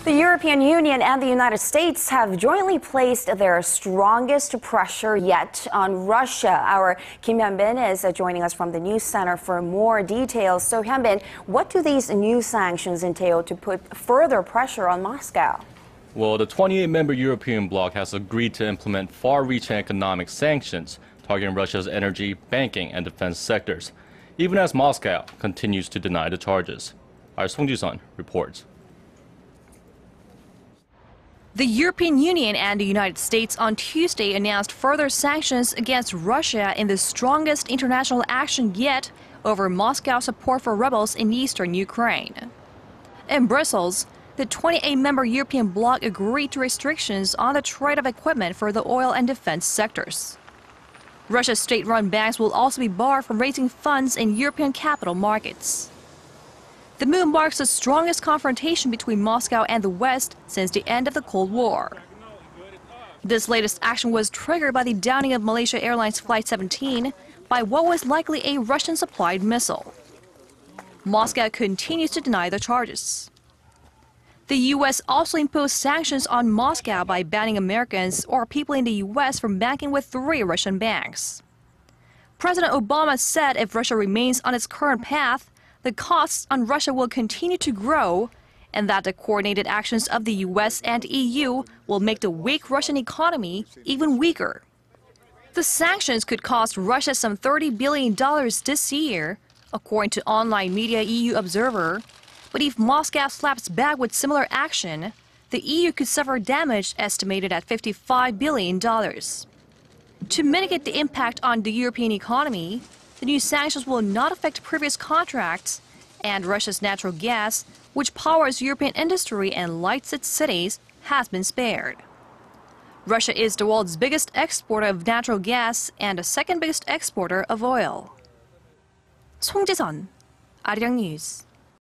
The European Union and the United States have jointly placed their strongest pressure yet on Russia. Our Kim Hyun-bin is joining us from the News Center for more details. So, Hyun-bin, what do these new sanctions entail to put further pressure on Moscow? Well, the 28-member European bloc has agreed to implement far-reaching economic sanctions targeting Russia's energy, banking, and defense sectors, even as Moscow continues to deny the charges. Our Song Ji-sun reports. The European Union and the United States on Tuesday announced further sanctions against Russia in the strongest international action yet over Moscow's support for rebels in eastern Ukraine. In Brussels, the 28-member European bloc agreed to restrictions on the trade of equipment for the oil and defense sectors. Russia's state-run banks will also be barred from raising funds in European capital markets. The move marks the strongest confrontation between Moscow and the West since the end of the Cold War. This latest action was triggered by the downing of Malaysia Airlines Flight 17 by what was likely a Russian-supplied missile. Moscow continues to deny the charges. The U.S. also imposed sanctions on Moscow by banning Americans or people in the U.S. from banking with 3 Russian banks. President Obama said if Russia remains on its current path, the costs on Russia will continue to grow, and that the coordinated actions of the U.S. and EU will make the weak Russian economy even weaker. The sanctions could cost Russia some $30 billion this year, according to online media EU Observer. But if Moscow slaps back with similar action, the EU could suffer damage estimated at $55 billion. To mitigate the impact on the European economy, the new sanctions will not affect previous contracts, and Russia's natural gas, which powers European industry and lights its cities, has been spared. Russia is the world's biggest exporter of natural gas and the second biggest exporter of oil. Song Ji-sun, Arirang News.